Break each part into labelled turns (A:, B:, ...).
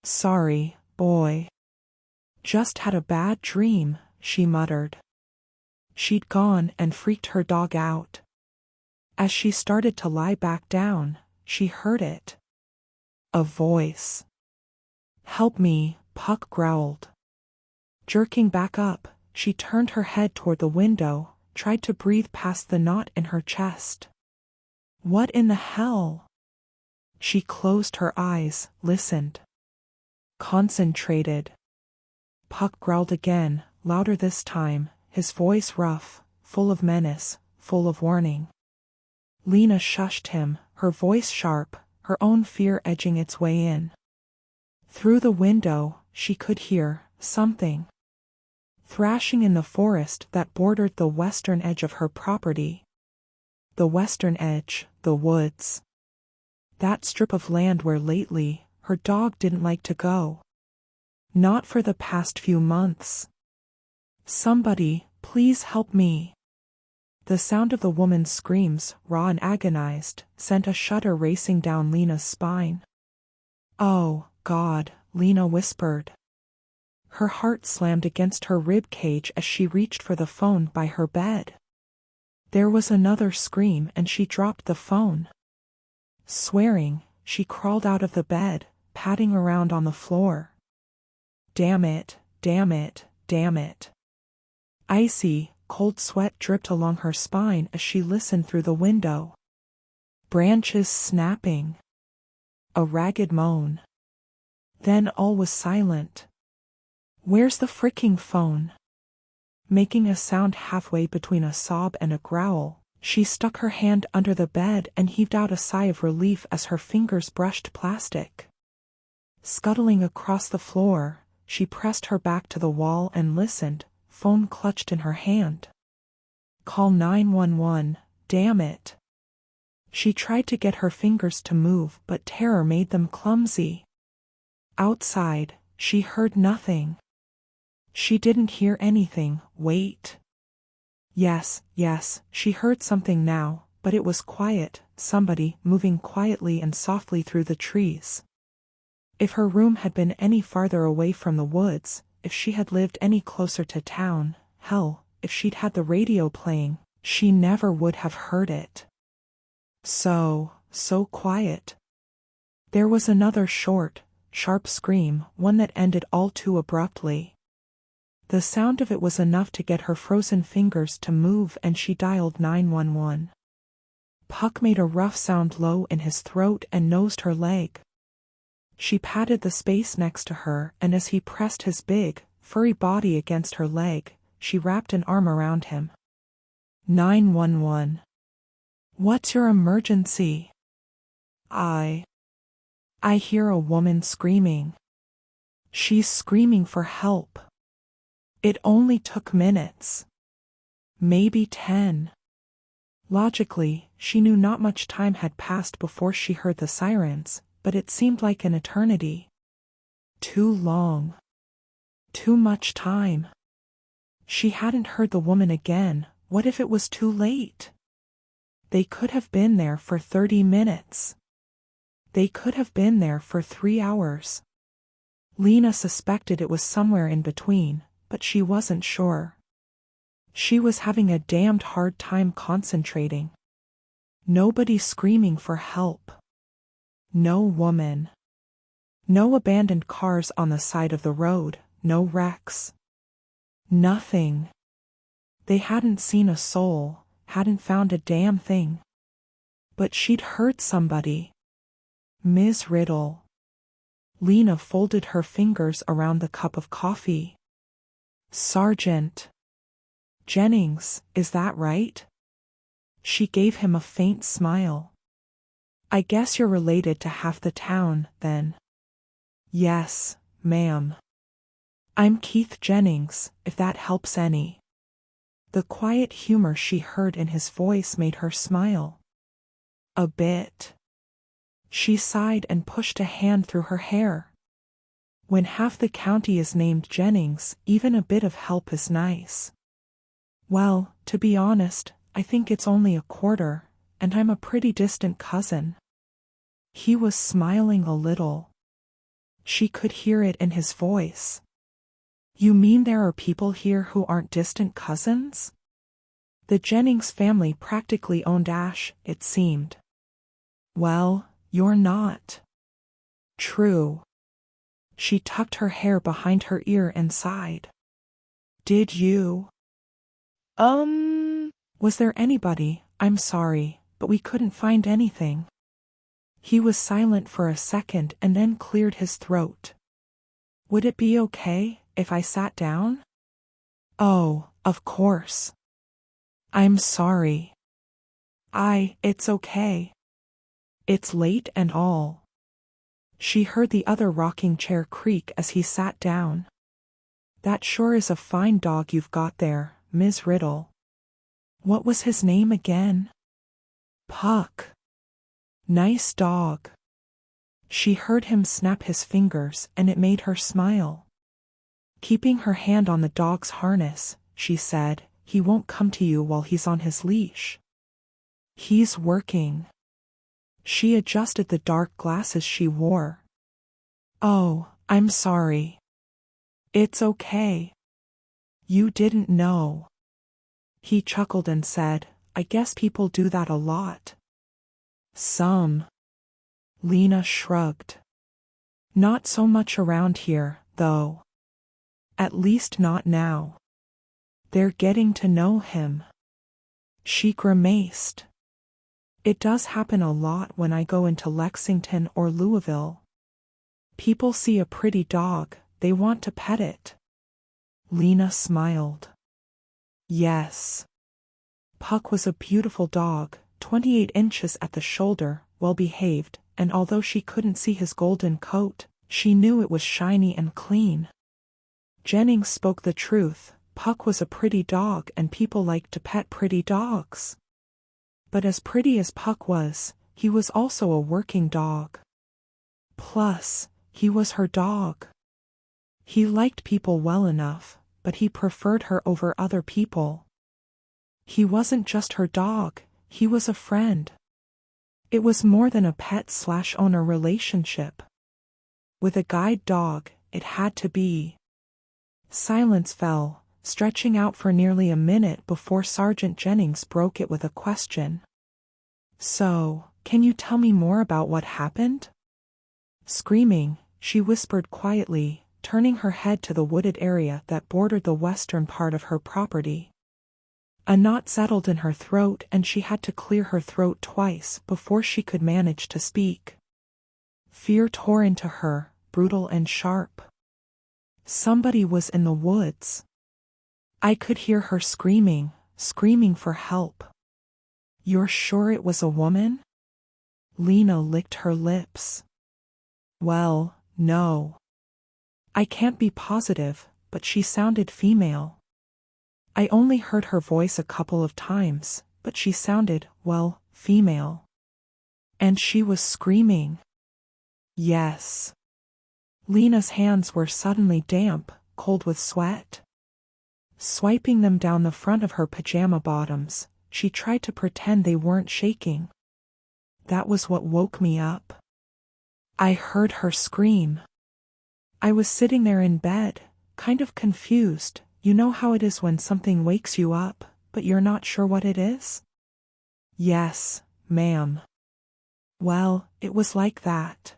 A: Sorry, boy. Just had a bad dream, she muttered. She'd gone and freaked her dog out. As she started to lie back down, she heard it. A voice. Help me, Puck growled. Jerking back up, she turned her head toward the window, tried to breathe past the knot in her chest. What in the hell? She closed her eyes, listened. Concentrated. Puck growled again, louder this time, his voice rough, full of menace, full of warning. Lena shushed him, her voice sharp, her own fear edging its way in. Through the window, she could hear something thrashing in the forest that bordered the western edge of her property. The western edge, the woods. That strip of land where lately, her dog didn't like to go. Not for the past few months. Somebody, please help me. The sound of the woman's screams, raw and agonized, sent a shudder racing down Lena's spine. Oh, God, Lena whispered. Her heart slammed against her rib cage as she reached for the phone by her bed. There was another scream and she dropped the phone. Swearing, she crawled out of the bed, patting around on the floor. Damn it, damn it, damn it. Icy, cold sweat dripped along her spine as she listened through the window. Branches snapping. A ragged moan. Then all was silent. Where's the fricking phone? Making a sound halfway between a sob and a growl, she stuck her hand under the bed and heaved out a sigh of relief as her fingers brushed plastic. Scuttling across the floor, she pressed her back to the wall and listened, phone clutched in her hand. Call 911, damn it. She tried to get her fingers to move, but terror made them clumsy. Outside, she heard nothing. She didn't hear anything. Wait. Yes, she heard something now, but it was quiet, somebody moving quietly and softly through the trees. If her room had been any farther away from the woods, if she had lived any closer to town, hell, if she'd had the radio playing, she never would have heard it. So quiet. There was another short, sharp scream, one that ended all too abruptly. The sound of it was enough to get her frozen fingers to move and she dialed 911. Puck made a rough sound low in his throat and nosed her leg. She patted the space next to her and as he pressed his big, furry body against her leg, she wrapped an arm around him. 911. What's your emergency? I hear a woman screaming. She's screaming for help. It only took minutes. Maybe 10. Logically, she knew not much time had passed before she heard the sirens, but it seemed like an eternity. Too long. Too much time. She hadn't heard the woman again. What if it was too late? They could have been there for 30 minutes. They could have been there for 3 hours. Lena suspected it was somewhere in between, but she wasn't sure. She was having a damned hard time concentrating. Nobody screaming for help. No woman. No abandoned cars on the side of the road, no wrecks. Nothing. They hadn't seen a soul, hadn't found a damn thing. But she'd heard somebody. Ms. Riddle. Lena folded her fingers around the cup of coffee. Sergeant Jennings, is that right? She gave him a faint smile. I guess you're related to half the town, then. Yes, ma'am. I'm Keith Jennings, if that helps any. The quiet humor she heard in his voice made her smile. A bit. She sighed and pushed a hand through her hair. When half the county is named Jennings, even a bit of help is nice. Well, to be honest, I think it's only a quarter, and I'm a pretty distant cousin. He was smiling a little. She could hear it in his voice. You mean there are people here who aren't distant cousins? The Jennings family practically owned Ash, it seemed. Well, you're not. True. She tucked her hair behind her ear and sighed. Did you? Was there anybody? I'm sorry, but we couldn't find anything. He was silent for a second and then cleared his throat. Would it be okay if I sat down? Oh, of course. I'm sorry. It's okay. It's late and all. She heard the other rocking chair creak as he sat down. That sure is a fine dog you've got there, Ms. Riddle. What was his name again? Puck. Nice dog. She heard him snap his fingers and it made her smile. Keeping her hand on the dog's harness, she said, he won't come to you while he's on his leash. He's working. She adjusted the dark glasses she wore. Oh, I'm sorry. It's okay. You didn't know. He chuckled and said, I guess people do that a lot. Some. Lena shrugged. Not so much around here, though. At least not now. They're getting to know him. She grimaced. It does happen a lot when I go into Lexington or Louisville. People see a pretty dog, they want to pet it. Lena smiled. Yes. Puck was a beautiful dog, 28 inches at the shoulder, well behaved, and although she couldn't see his golden coat, she knew it was shiny and clean. Jennings spoke the truth. Puck was a pretty dog and people liked to pet pretty dogs. But as pretty as Puck was, he was also a working dog. Plus, he was her dog. He liked people well enough, but he preferred her over other people. He wasn't just her dog, he was a friend. It was more than a pet/owner relationship. With a guide dog, it had to be. Silence fell, stretching out for nearly a minute before Sergeant Jennings broke it with a question. So, can you tell me more about what happened? Screaming, she whispered quietly, turning her head to the wooded area that bordered the western part of her property. A knot settled in her throat and she had to clear her throat twice before she could manage to speak. Fear tore into her, brutal and sharp. Somebody was in the woods. I could hear her screaming for help. You're sure it was a woman? Lena licked her lips. Well, no. I can't be positive, but she sounded female. I only heard her voice a couple of times, but she sounded, well, female. And she was screaming. Yes. Lena's hands were suddenly damp, cold with sweat. Swiping them down the front of her pajama bottoms, she tried to pretend they weren't shaking. That was what woke me up. I heard her scream. I was sitting there in bed, kind of confused. You know how it is when something wakes you up, but you're not sure what it is? Yes, ma'am. Well, it was like that.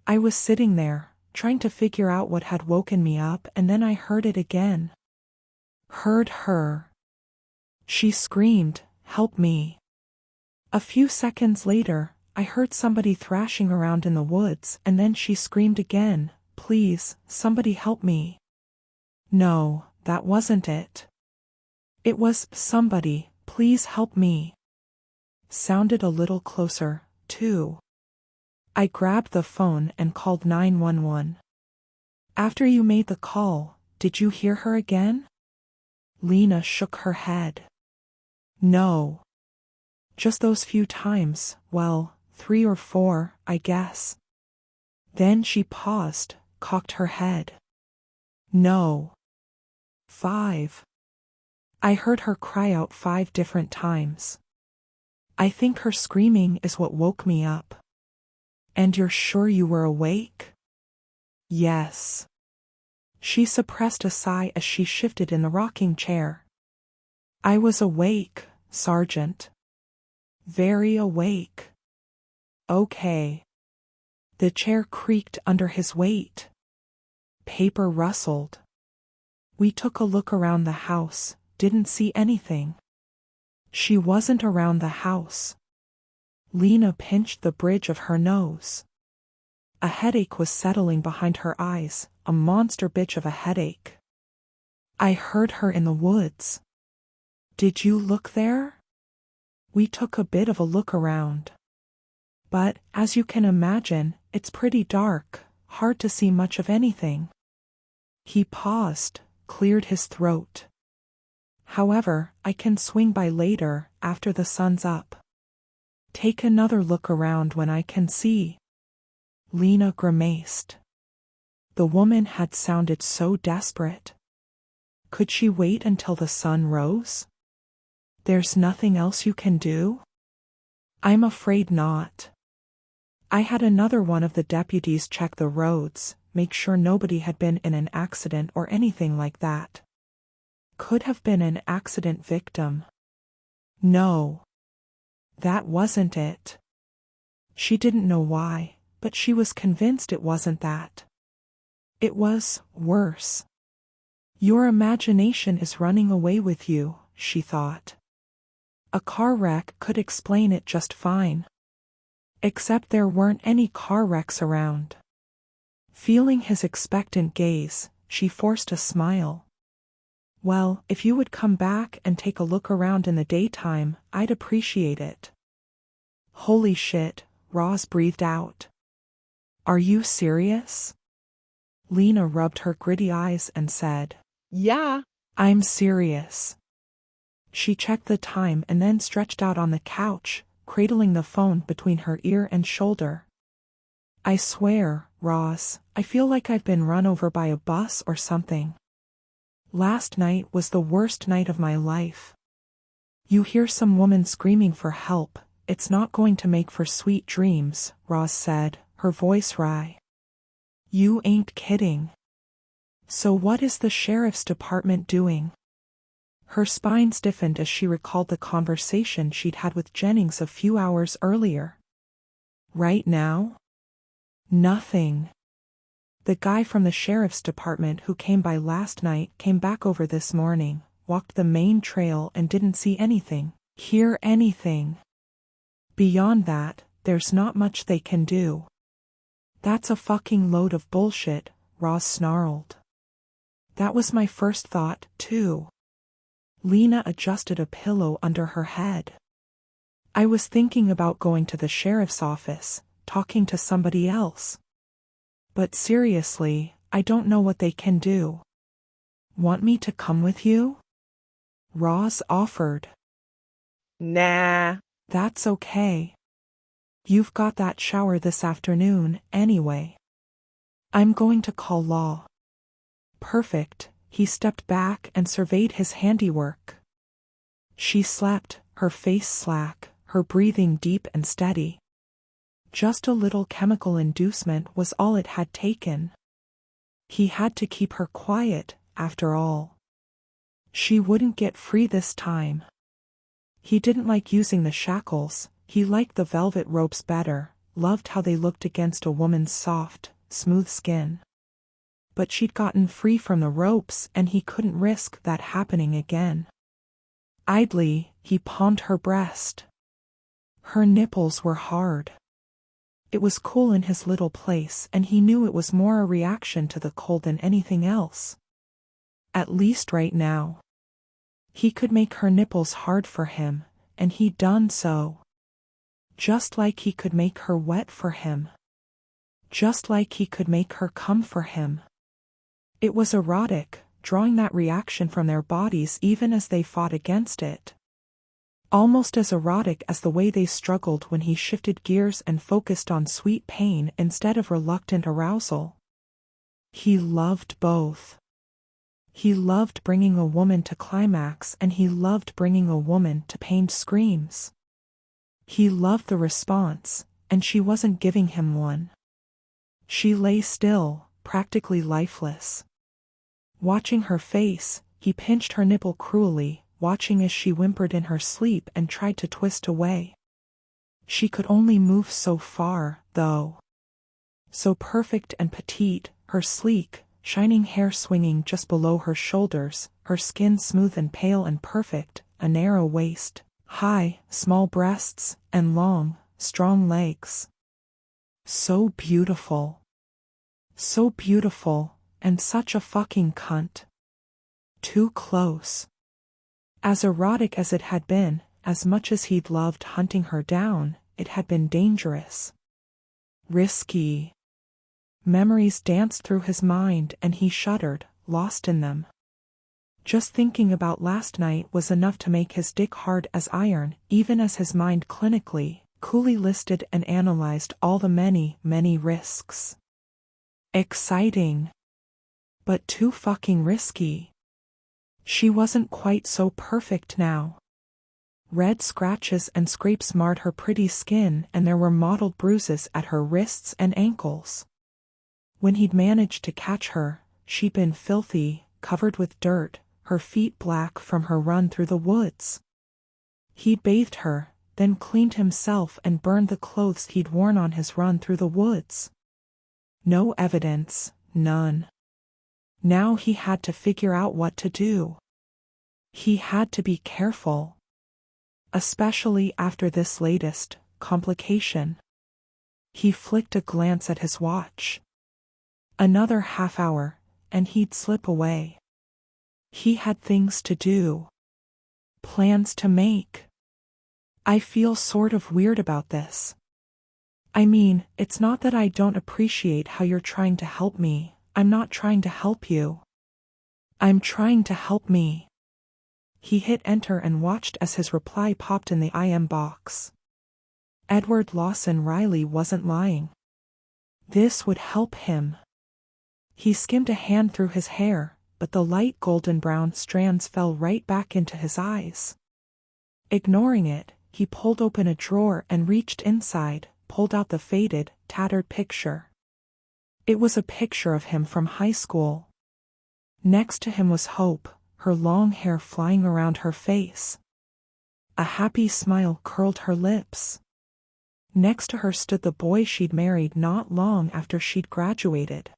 A: I was sitting there, trying to figure out what had woken me up, and then I heard it again. Heard her. She screamed, "Help me." A few seconds later, I heard somebody thrashing around in the woods, and then she screamed again, "Please, somebody help me." No, that wasn't it. It was, "Somebody, please help me." Sounded a little closer, too. I grabbed the phone and called 911. After you made the call, did you hear her again? Lena shook her head. No. Just those few times, well, 3 or 4, I guess. Then she paused, cocked her head. No. 5. I heard her cry out 5 different times. I think her screaming is what woke me up. And you're sure you were awake? Yes. She suppressed a sigh as she shifted in the rocking chair. I was awake, Sergeant. Very awake. Okay. The chair creaked under his weight. Paper rustled. We took a look around the house, didn't see anything. She wasn't around the house. Lena pinched the bridge of her nose. A headache was settling behind her eyes, a monster bitch of a headache. I heard her in the woods. Did you look there? We took a bit of a look around. But, as you can imagine, it's pretty dark, hard to see much of anything. He paused, cleared his throat. However, I can swing by later, after the sun's up. Take another look around when I can see. Lena grimaced. The woman had sounded so desperate. Could she wait until the sun rose? There's nothing else you can do? I'm afraid not. I had another one of the deputies check the roads, make sure nobody had been in an accident or anything like that. Could have been an accident victim. No. That wasn't it. She didn't know why, but she was convinced it wasn't that. It was worse. Your imagination is running away with you, she thought. A car wreck could explain it just fine. Except there weren't any car wrecks around. Feeling his expectant gaze, she forced a smile. Well, if you would come back and take a look around in the daytime, I'd appreciate it. Holy shit, Roz breathed out. Are you serious? Lena rubbed her gritty eyes and said,
B: Yeah.
A: I'm serious. She checked the time and then stretched out on the couch, cradling the phone between her ear and shoulder. I swear, Roz, I feel like I've been run over by a bus or something. Last night was the worst night of my life. You hear some woman screaming for help, it's not going to make for sweet dreams, Roz said, her voice wry. You ain't kidding. So what is the sheriff's department doing? Her spine stiffened as she recalled the conversation she'd had with Jennings a few hours earlier. Right now? Nothing. The guy from the sheriff's department who came by last night came back over this morning, walked the main trail and didn't see anything, hear anything. Beyond that, there's not much they can do. That's a fucking load of bullshit, Roz snarled. That was my first thought, too. Lena adjusted a pillow under her head. I was thinking about going to the sheriff's office, talking to somebody else. But seriously, I don't know what they can do. Want me to come with you? Roz offered.
B: Nah.
A: That's okay. You've got that shower this afternoon, anyway. I'm going to call Law. Perfect, he stepped back and surveyed his handiwork. She slept, her face slack, her breathing deep and steady. Just a little chemical inducement was all it had taken. He had to keep her quiet, after all. She wouldn't get free this time. He didn't like using the shackles, he liked the velvet ropes better, loved how they looked against a woman's soft, smooth skin. But she'd gotten free from the ropes and he couldn't risk that happening again. Idly, he palmed her breast. Her nipples were hard. It was cool in his little place and he knew it was more a reaction to the cold than anything else. At least right now. He could make her nipples hard for him, and he'd done so. Just like he could make her wet for him. Just like he could make her come for him. It was erotic, drawing that reaction from their bodies even as they fought against it. Almost as erotic as the way they struggled when he shifted gears and focused on sweet pain instead of reluctant arousal. He loved both. He loved bringing a woman to climax and he loved bringing a woman to pained screams. He loved the response, and she wasn't giving him one. She lay still, practically lifeless. Watching her face, he pinched her nipple cruelly, watching as she whimpered in her sleep and tried to twist away. She could only move so far, though. So perfect and petite, her sleek, shining hair swinging just below her shoulders, her skin smooth and pale and perfect, a narrow waist, high, small breasts, and long, strong legs. So beautiful. So beautiful, and such a fucking cunt. Too close. As erotic as it had been, as much as he'd loved hunting her down, it had been dangerous. Risky. Memories danced through his mind and he shuddered, lost in them. Just thinking about last night was enough to make his dick hard as iron, even as his mind clinically, coolly listed and analyzed all the many, many risks. Exciting. But too fucking risky. She wasn't quite so perfect now. Red scratches and scrapes marred her pretty skin and there were mottled bruises at her wrists and ankles. When he'd managed to catch her, she'd been filthy, covered with dirt, her feet black from her run through the woods. He'd bathed her, then cleaned himself and burned the clothes he'd worn on his run through the woods. No evidence, none. Now he had to figure out what to do. He had to be careful. Especially after this latest complication. He flicked a glance at his watch. Another half hour, and he'd slip away. He had things to do. Plans to make. I feel sort of weird about this. I mean, it's not that I don't appreciate how you're trying to help me. I'm not trying to help you. I'm trying to help me. He hit enter and watched as his reply popped in the IM box. Edward Lawson Riley wasn't lying. This would help him. He skimmed a hand through his hair, but the light golden brown strands fell right back into his eyes. Ignoring it, he pulled open a drawer and reached inside, pulled out the faded, tattered picture. It was a picture of him from high school. Next to him was Hope, her long hair flying around her face. A happy smile curled her lips. Next to her stood the boy she'd married not long after she'd graduated.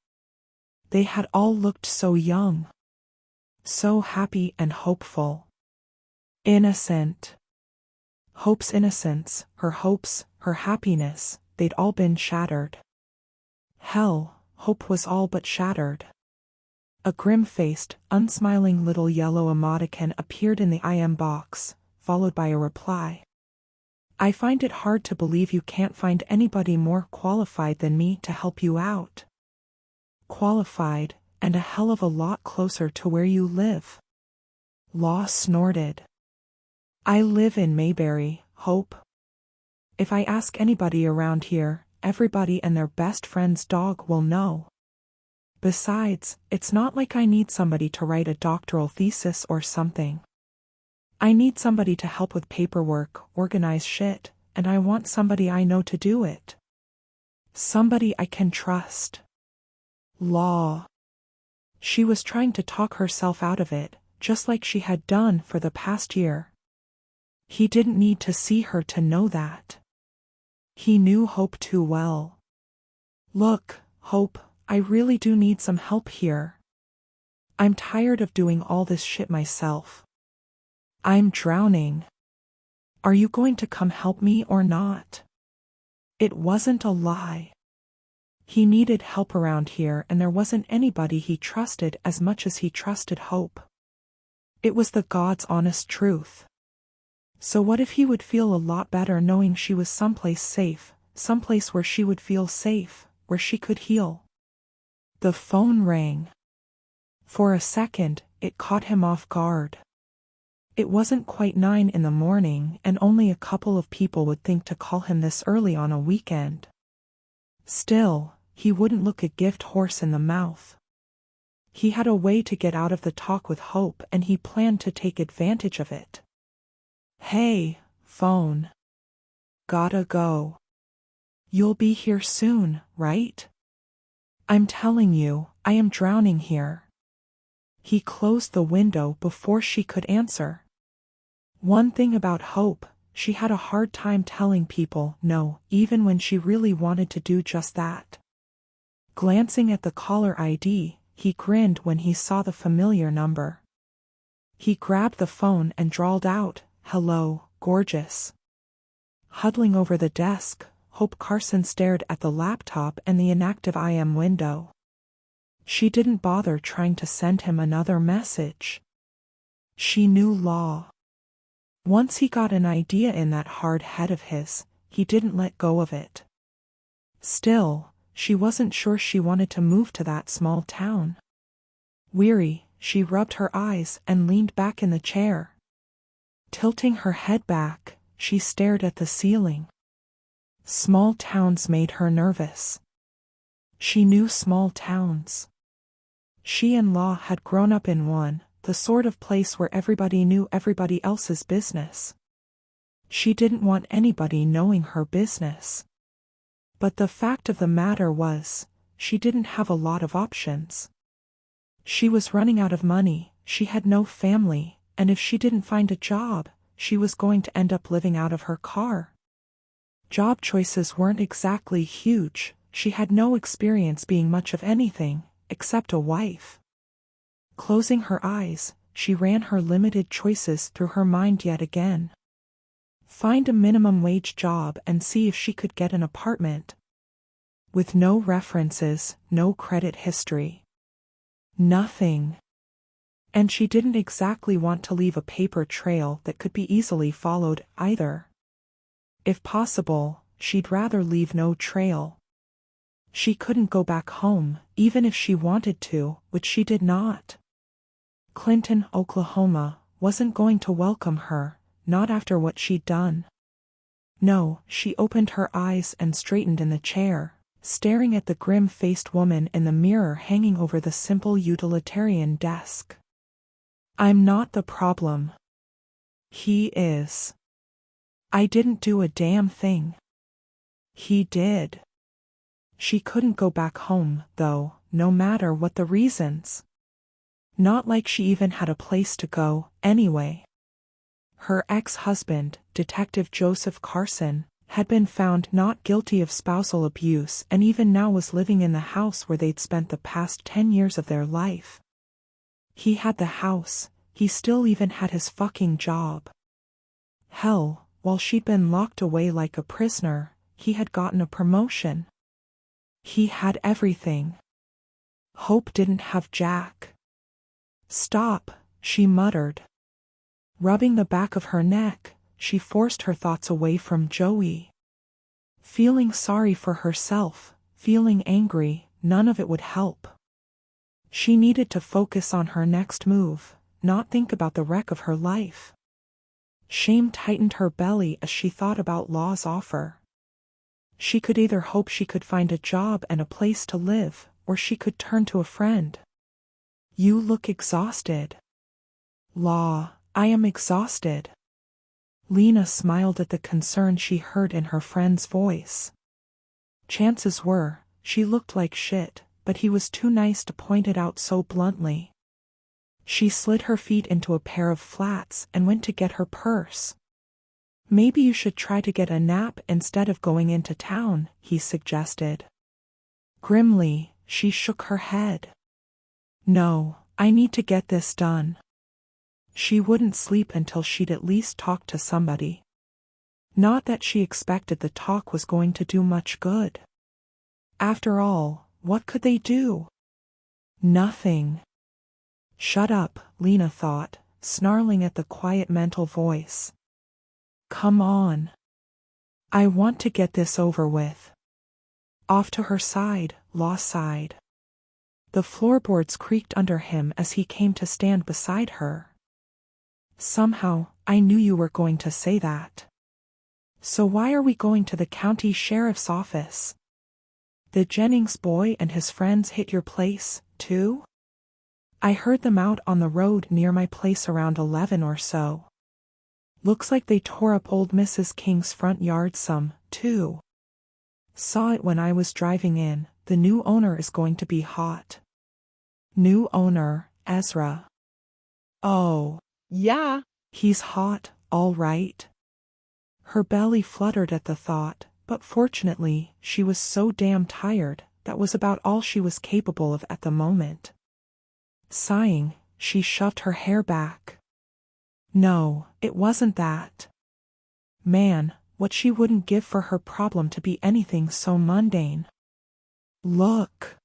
A: They had all looked so young. So happy and hopeful. Innocent. Hope's innocence, her hopes, her happiness, they'd all been shattered. Hell, Hope was all but shattered. A grim-faced, unsmiling little yellow emoticon appeared in the IM box, followed by a reply. I find it hard to believe you can't find anybody more qualified than me to help you out. Qualified, and a hell of a lot closer to where you live. Law snorted. I live in Mayberry, Hope. If I ask anybody around here, everybody and their best friend's dog will know. Besides, it's not like I need somebody to write a doctoral thesis or something. I need somebody to help with paperwork, organize shit, and I want somebody I know to do it. Somebody I can trust. Law. She was trying to talk herself out of it, just like she had done for the past year. He didn't need to see her to know that. He knew Hope too well. Look, Hope, I really do need some help here. I'm tired of doing all this shit myself. I'm drowning. Are you going to come help me or not? It wasn't a lie. He needed help around here and there wasn't anybody he trusted as much as he trusted Hope. It was the God's honest truth. So what if he would feel a lot better knowing she was someplace safe, someplace where she would feel safe, where she could heal? The phone rang. For a second, it caught him off guard. It wasn't quite 9 in the morning and only a couple of people would think to call him this early on a weekend. Still, he wouldn't look a gift horse in the mouth. He had a way to get out of the talk with Hope and he planned to take advantage of it. Hey, phone. Gotta go. You'll be here soon, right? I'm telling you, I am drowning here. He closed the window before she could answer. One thing about Hope, she had a hard time telling people no, even when she really wanted to do just that. Glancing at the caller ID, he grinned when he saw the familiar number. He grabbed the phone and drawled out, "Hello, gorgeous." Huddling over the desk, Hope Carson stared at the laptop and the inactive IM window. She didn't bother trying to send him another message. She knew Law. Once he got an idea in that hard head of his, he didn't let go of it. Still, she wasn't sure she wanted to move to that small town. Weary, she rubbed her eyes and leaned back in the chair. Tilting her head back, she stared at the ceiling. Small towns made her nervous. She knew small towns. She and Law had grown up in one, the sort of place where everybody knew everybody else's business. She didn't want anybody knowing her business. But the fact of the matter was, she didn't have a lot of options. She was running out of money, she had no family, and if she didn't find a job, she was going to end up living out of her car. Job choices weren't exactly huge, she had no experience being much of anything, except a wife. Closing her eyes, she ran her limited choices through her mind yet again. Find a minimum wage job and see if she could get an apartment. With no references, no credit history. Nothing. And she didn't exactly want to leave a paper trail that could be easily followed either. If possible, she'd rather leave no trail. She couldn't go back home, even if she wanted to, which she did not. Clinton, Oklahoma, wasn't going to welcome her, not after what she'd done. No, she opened her eyes and straightened in the chair, staring at the grim-faced woman in the mirror hanging over the simple utilitarian desk. I'm not the problem. He is. I didn't do a damn thing. He did. She couldn't go back home, though, no matter what the reasons. Not like she even had a place to go, anyway. Her ex-husband, Detective Joseph Carson, had been found not guilty of spousal abuse and even now was living in the house where they'd spent the past 10 years of their life. He had the house, he still even had his fucking job. Hell, while she'd been locked away like a prisoner, he had gotten a promotion. He had everything. Hope didn't have jack. Stop, she muttered. Rubbing the back of her neck, she forced her thoughts away from Joey. Feeling sorry for herself, feeling angry, none of it would help. She needed to focus on her next move, not think about the wreck of her life. Shame tightened her belly as she thought about Law's offer. She could either hope she could find a job and a place to live, or she could turn to a friend. You look exhausted. Law, I am exhausted. Lena smiled at the concern she heard in her friend's voice. Chances were, she looked like shit, but he was too nice to point it out so bluntly. She slid her feet into a pair of flats and went to get her purse. Maybe you should try to get a nap instead of going into town, he suggested. Grimly, she shook her head. No, I need to get this done. She wouldn't sleep until she'd at least talk to somebody. Not that she expected the talk was going to do much good. After all, what could they do? Nothing. Shut up, Lena thought, snarling at the quiet mental voice. Come on. I want to get this over with. Off to her side, Law sighed. The floorboards creaked under him as he came to stand beside her. Somehow, I knew you were going to say that. So why are we going to the county sheriff's office? The Jennings boy and his friends hit your place, too? I heard them out on the road near my place around 11 or so. Looks like they tore up old Mrs. King's front yard some, too. Saw it when I was driving in, The new owner is going to be hot. New owner, Ezra. Oh,
B: Yeah.
A: he's hot, all right. Her belly fluttered at the thought, but fortunately, she was so damn tired, that was about all she was capable of at the moment. Sighing, she shoved her hair back. No, it wasn't that. Man, what she wouldn't give for her problem to be anything so mundane. Look.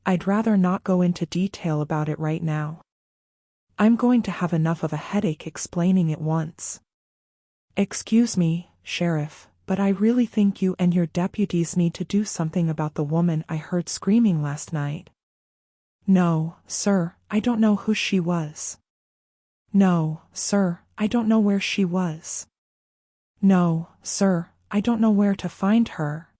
A: I'd rather not go into detail about it right now. I'm going to have enough of a headache explaining it once. Excuse me, Sheriff, but I really think you and your deputies need to do something about the woman I heard screaming last night. No, sir, I don't know who she was. No, sir, I don't know where she was. No, sir, I don't know where to find her.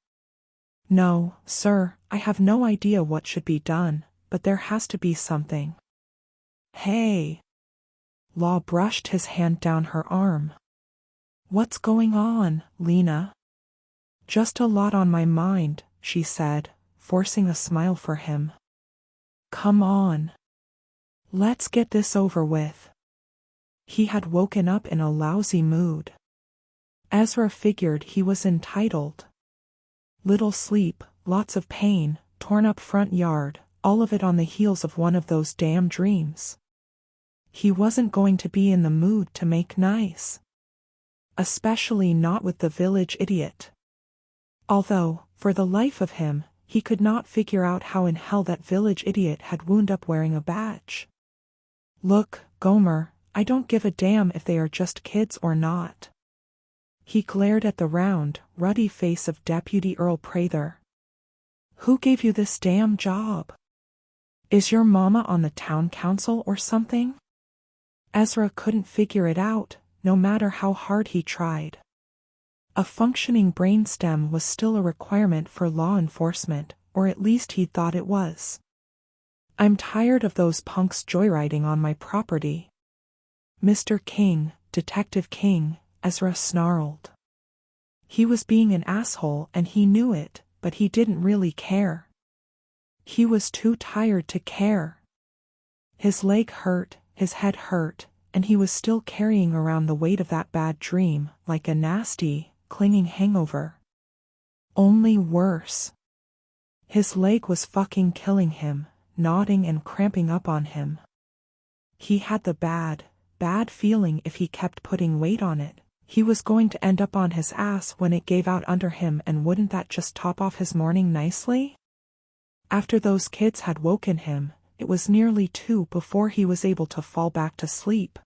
A: No, sir, I have no idea what should be done, but there has to be something. Hey. Law brushed his hand down her arm. What's going on, Lena? Just a lot on my mind, she said, forcing a smile for him. Come on. Let's get this over with. He had woken up in a lousy mood. Ezra figured he was entitled. Little sleep, lots of pain, torn up front yard, all of it on the heels of one of those damn dreams. He wasn't going to be in the mood to make nice. Especially not with the village idiot. Although, for the life of him, he could not figure out how in hell that village idiot had wound up wearing a badge. Look, Gomer, I don't give a damn if they are just kids or not. He glared at the round, ruddy face of Deputy Earl Prather. Who gave you this damn job? Is your mama on the town council or something? Ezra couldn't figure it out, no matter how hard he tried. A functioning brainstem was still a requirement for law enforcement, or at least he thought it was. I'm tired of those punks joyriding on my property. Mr. King, Detective King, Ezra snarled. He was being an asshole and he knew it, but he didn't really care. He was too tired to care. His leg hurt, his head hurt, and he was still carrying around the weight of that bad dream, like a nasty, clinging hangover. Only worse. His leg was fucking killing him, knotting and cramping up on him. He had the bad feeling if he kept putting weight on it, he was going to end up on his ass when it gave out under him, and wouldn't that just top off his morning nicely? After those kids had woken him, it was nearly 2 before he was able to fall back to sleep.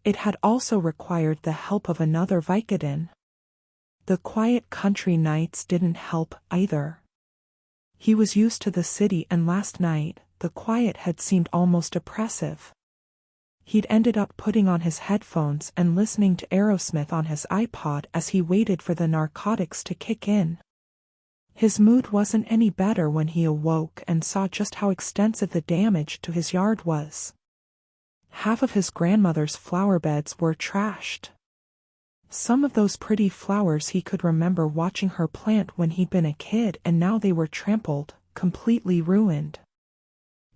A: It had also required the help of another Vicodin. The quiet country nights didn't help either. He was used to the city, and last night, the quiet had seemed almost oppressive. He'd ended up putting on his headphones and listening to Aerosmith on his iPod as he waited for the narcotics to kick in. His mood wasn't any better when he awoke and saw just how extensive the damage to his yard was. Half of his grandmother's flower beds were trashed. Some of those pretty flowers he could remember watching her plant when he'd been a kid, and now they were trampled, completely ruined.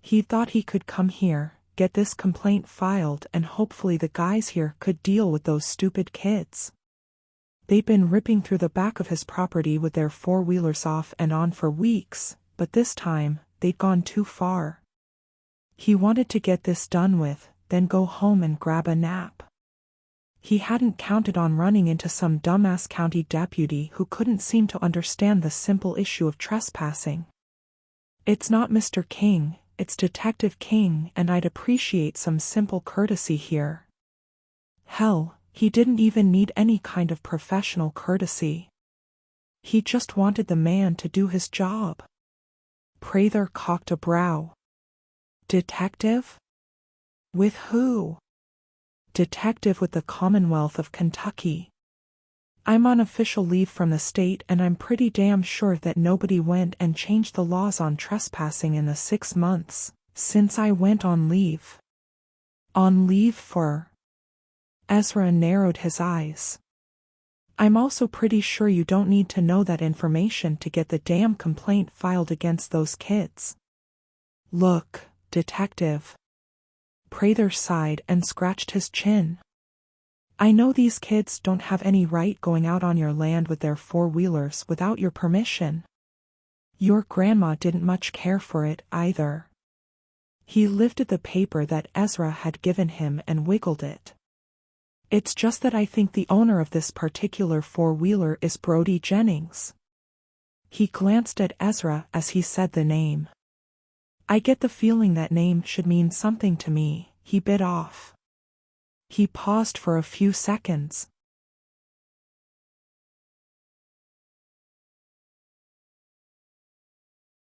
A: He thought he could come here, get this complaint filed, and hopefully the guys here could deal with those stupid kids. They'd been ripping through the back of his property with their four-wheelers off and on for weeks, but this time, they'd gone too far. He wanted to get this done with, then go home and grab a nap. He hadn't counted on running into some dumbass county deputy who couldn't seem to understand the simple issue of trespassing. It's not Mr. King, it's Detective King, and I'd appreciate some simple courtesy here. Hell, he didn't even need any kind of professional courtesy. He just wanted the man to do his job. Prather cocked a brow. Detective? With who? Detective with the Commonwealth of Kentucky. I'm on official leave from the state, and I'm pretty damn sure that nobody went and changed the laws on trespassing in the 6 months since I went on leave. On leave for? Ezra narrowed his eyes. I'm also pretty sure you don't need to know that information to get the damn complaint filed against those kids. Look, detective. Prather sighed and scratched his chin. I know these kids don't have any right going out on your land with their four-wheelers without your permission. Your grandma didn't much care for it either. He lifted the paper that Ezra had given him and wiggled it. It's just that I think the owner of this particular four-wheeler is Brody Jennings. He glanced at Ezra as he said the name. I get the feeling that name should mean something to me, he bit off. He paused for a few seconds,